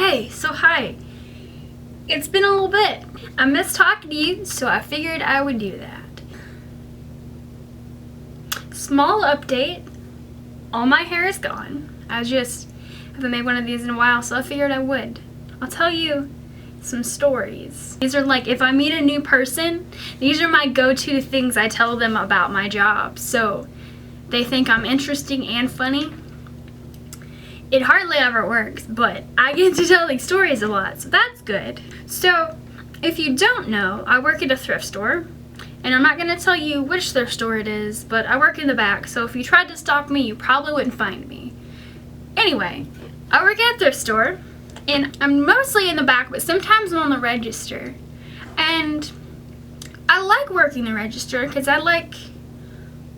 Hey, so hi. It's been a little bit. I miss talking to you, so I figured I would do that. Small update. All my hair is gone. I haven't made one of these in a while, so I figured I would. I'll tell you some stories. These are like, if I meet a new person, these are my go-to things I tell them about my job. So they think I'm interesting and funny. It hardly ever works, but I get to tell these stories a lot, so that's good. So, if you don't know, I work at a thrift store, and I'm not going to tell you which thrift store it is, but I work in the back, so if you tried to stalk me, you probably wouldn't find me. Anyway, I work at a thrift store, and I'm mostly in the back, but sometimes I'm on the register. And I like working the register because I like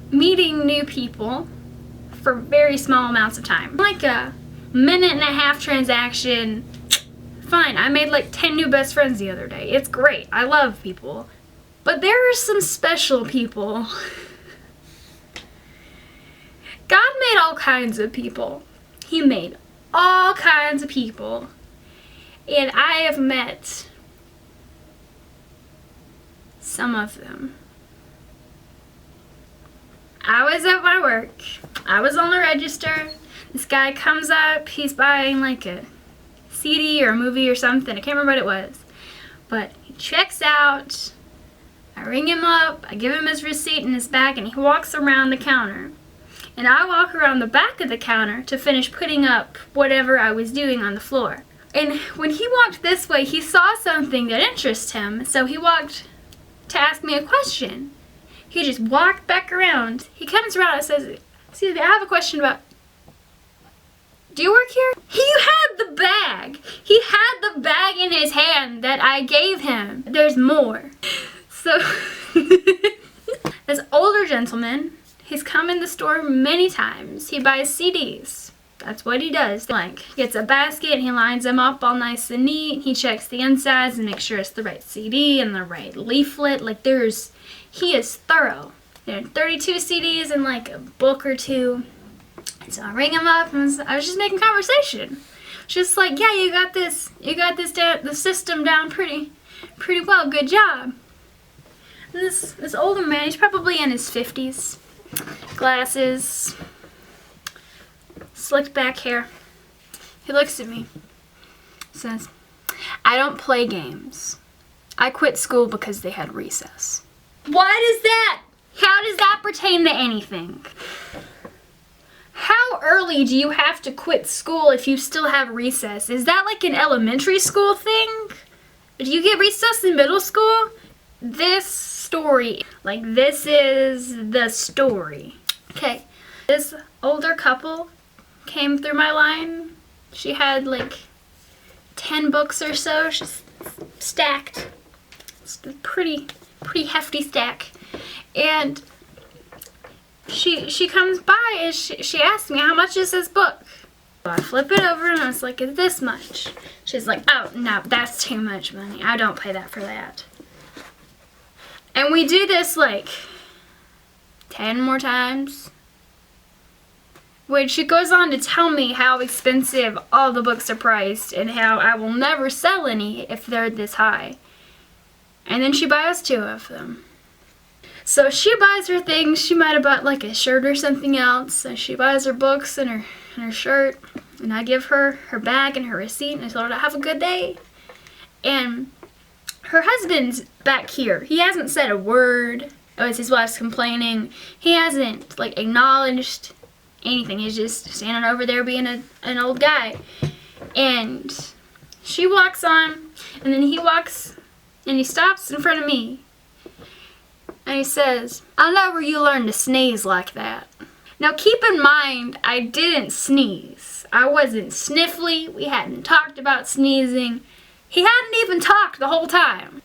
meeting new people for very small amounts of time. Like a minute and a half transaction, fine. I made like 10 new best friends the other day. It's great. I love people. But there are some special people. God made all kinds of people. He made all kinds of people. And I have met some of them. I was at my work. I was on the register. This guy comes up. He's buying like a CD or a movie or something. I can't remember what it was. But he checks out. I ring him up. I give him his receipt and his bag, and he walks around the counter. And I walk around the back of the counter to finish putting up whatever I was doing on the floor. And when he walked this way, he saw something that interested him. So he walked to ask me a question. He just walked back around. He comes around and says, "Excuse me, I have a question about, do you work here?" He had the bag. He had the bag in his hand that I gave him. There's more. So, this older gentleman, he's come in the store many times. He buys CDs. That's what he does. Like, gets a basket and he lines them up all nice and neat. He checks the insides and makes sure it's the right CD and the right leaflet. Like, he is thorough. There are 32 CDs and like a book or two. So I ring him up and I was just making conversation. Just like, yeah, you got this the system down pretty well. Good job. And this older man, he's probably in his 50s. Glasses, slicked back hair. He looks at me, says, "I don't play games. I quit school because they had recess." What is that? How does that pertain to anything? How early do you have to quit school if you still have recess? Is that like an elementary school thing? Do you get recess in middle school? This story, like this is the story. Okay, this older couple came through my line. She had like 10 books or so. She's stacked. It's a pretty hefty stack. And she comes by and she asks me, "How much is this book?" So I flip it over and I was like, "It's this much." She's like, "Oh, no, that's too much money. I don't pay that for that." And we do this like 10 more times. Which she goes on to tell me how expensive all the books are priced and how I will never sell any if they're this high. And then she buys 2 of them. So she buys her things. She might have bought like a shirt or something else. So she buys her books and her shirt. And I give her her bag and her receipt. And I tell her to have a good day. And her husband's back here. He hasn't said a word. Oh, it's his wife's complaining. He hasn't like acknowledged anything. He's just standing over there being an old guy. And she walks on. And then he walks and he stops in front of me. And he says, "I know where you learned to sneeze like that." Now keep in mind, I didn't sneeze. I wasn't sniffly. We hadn't talked about sneezing. He hadn't even talked the whole time.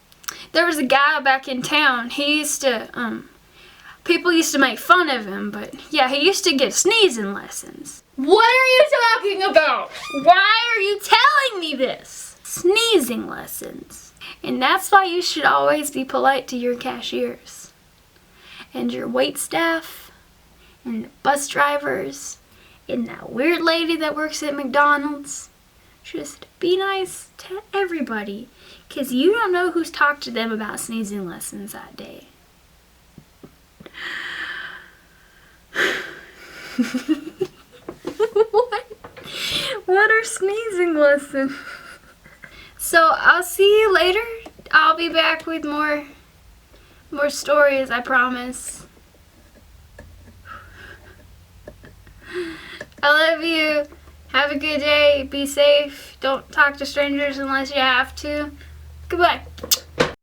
There was a guy back in town. He used to, people used to make fun of him, but yeah, he used to get sneezing lessons. What are you talking about? Why are you telling me this? Sneezing lessons. And that's why you should always be polite to your cashiers and your wait staff and the bus drivers and that weird lady that works at McDonald's. Just Be nice to everybody, because you don't know who's talked to them about sneezing lessons that day. What are sneezing lessons? So I'll see you later. I'll be back with more stories, I promise. I love you. Have a good day. Be safe. Don't talk to strangers unless you have to. Goodbye.